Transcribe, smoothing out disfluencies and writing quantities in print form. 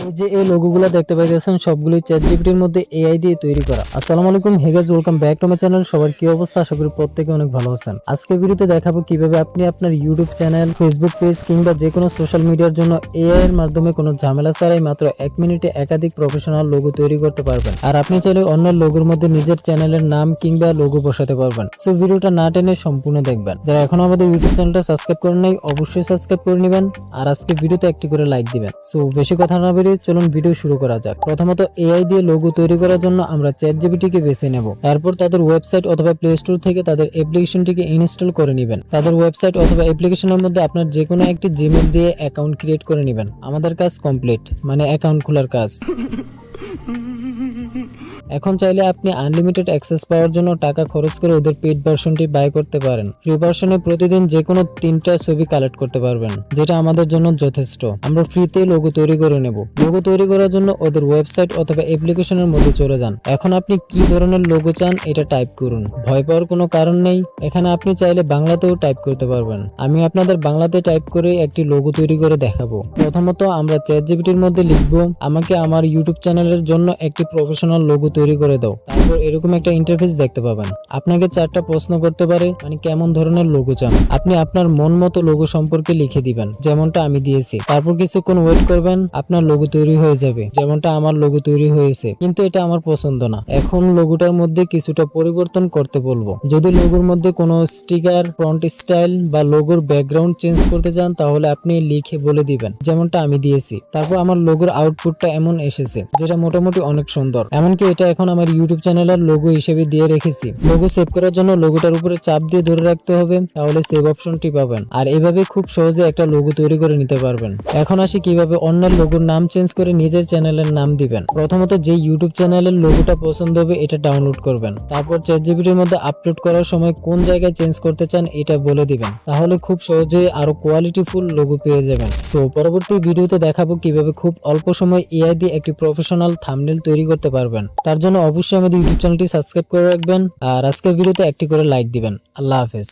এই যে এই লোগোগুলো দেখতে পাইতেছেন সবগুলোই চ্যাটজিপিটির মধ্যে এআই দিয়ে তৈরি করা। আসসালামু আলাইকুম, hey guys, welcome back to my channel. সবার কি অবস্থা? আশা করি প্রত্যেকে অনেক ভালো আছেন। আজকে ভিডিওতে দেখাবো কিভাবে আপনি আপনার ইউটিউব চ্যানেল, ফেসবুক পেজ কিংবা যে কোনো সোশ্যাল মিডিয়ার জন্য এআই এর মাধ্যমে কোনো ঝামেলা ছাড়াই মাত্র 1 মিনিটে একাধিক প্রফেশনাল লোগো তৈরি করতে পারবেন। আর আপনি চাইলে অন্য লোগোর মধ্যে নিজের চ্যানেলের নাম কিংবা লোগো বসাতে পারবেন। সো ভিডিওটা না টেনে সম্পূর্ণ দেখবেন। যারা এখনো আমাদের ইউটিউব চ্যানেলটা সাবস্ক্রাইব করেন নাই, অবশ্যই সাবস্ক্রাইব করে নেবেন আর আজকে ভিডিওতে একটি করে লাইক দিবেন। সো বেশি কথা না বেরিয়ে চলুন ভিডিও শুরু করা যাক। প্রথমত এআই দিয়ে লোগো তৈরি করার জন্য আমরা চ্যাটজিপিটিকে বেছে নেব। এরপর তাদের ওয়েবসাইট অথবা প্লে স্টোর থেকে তাদের অ্যাপ্লিকেশনটিকে ইনস্টল করে নেবেন। তাদের ওয়েবসাইট অথবা অ্যাপ্লিকেশনের মধ্যে আপনার যে কোনো একটি জিমেইল দিয়ে অ্যাকাউন্ট ক্রিয়েট করে নেবেন। আমাদের কাজ কমপ্লিট, মানে অ্যাকাউন্ট খোলার কাজ। এখন চাইলে আপনি আনলিমিটেড অ্যাক্সেস পাওয়ার জন্য টাকা খরচ করে ওদের পেইড ভার্সনটি বাই করতে পারেন। ফ্রি ভার্সনে প্রতিদিন যে কোনো 3টা ছবি কালেক্ট করতে পারবেন, যেটা আমাদের জন্য যথেষ্ট। আমরা ফ্রিতে লোগো তৈরি করে নেব। লোগো তৈরি করার জন্য ওদের ওয়েবসাইট অথবা অ্যাপ্লিকেশনের মধ্যে চলে যান। এখন আপনি কি ধরনের লোগো চান এটা টাইপ করুন। ভয় পাওয়ার কোনো কারণ নেই। এখানে আপনি চাইলে বাংলাতেও টাইপ করতে পারবেন। আমি আপনাদের বাংলাতে টাইপ করে একটি লোগো তৈরি করে দেখাবো। প্রথমত আমরা চ্যাটজিপিটির মধ্যে লিখব, আমাকে আমার ইউটিউব চ্যানেলের জন্য একটি প্রফেশনাল লোগো তৈরি করে দাও। তারপর এরকম একটা ইন্টারফেস দেখতে পাবেন। আপনাকে 4টা প্রশ্ন করতে পারে, মানে কেমন ধরনের লোগো চান। আপনি আপনার মন মতো লোগো সম্পর্কে লিখে দিবেন, যেমনটা আমি দিয়েছি। তারপর কিছুক্ষণ ওয়েট করবেন, আপনার লোগো তৈরি হয়ে যাবে, যেমনটা আমার লোগো তৈরি হয়েছে। কিন্তু এটা আমার পছন্দ না। এখন লোগোটার মধ্যে কিছুটা পরিবর্তন করতে বলবো। যদি লোগোর মধ্যে কোনো স্টিকার, ফন্ট স্টাইল বা লোগোর ব্যাকগ্রাউন্ড চেঞ্জ করতে চান তাহলে আপনি লিখে বলে দিবেন, যেমনটা আমি দিয়েছি। তারপর আমার লোগোর আউটপুটটা এমন এসেছে, যেটা মোটামুটি অনেক সুন্দর। এমনকি এটা এখন আমার ইউটিউব চ্যানেলের লোগো হিসেবে দিয়ে রেখেছি। লোগো সেভ করার জন্য লোগোটার উপরে চাপ দিয়ে ধরে রাখতে হবে, তাহলে সেভ অপশনটি পাবেন। আর এভাবে খুব সহজে একটা লোগো তৈরি করে নিতে পারবেন। এখন আসি কিভাবে অন্যের লোগোর নাম চেঞ্জ করে নিজের চ্যানেলের নাম দিবেন। প্রথমত যে ইউটিউব চ্যানেলের লোগোটা পছন্দ হবে এটা ডাউনলোড করবেন। তারপর চ্যাটজিপিটির মধ্যে আপলোড করার সময় কোন জায়গায় চেঞ্জ করতে চান এটা বলে দিবেন। তাহলে খুব সহজে আরো কোয়ালিটিফুল লোগো পেয়ে যাবেন। সো পরবর্তী ভিডিওতে দেখাবো কিভাবে খুব অল্প সময় এআই দিয়ে একটি প্রফেশনাল থাম্বনেল তৈরি করতে পারবেন। তার জন্য অবশ্যই আমাদের ইউটিউব চ্যানেলটি সাবস্ক্রাইব করে রাখবেন আর আজকের ভিডিওতে একটি করে লাইক দিবেন। আল্লাহ হাফেজ।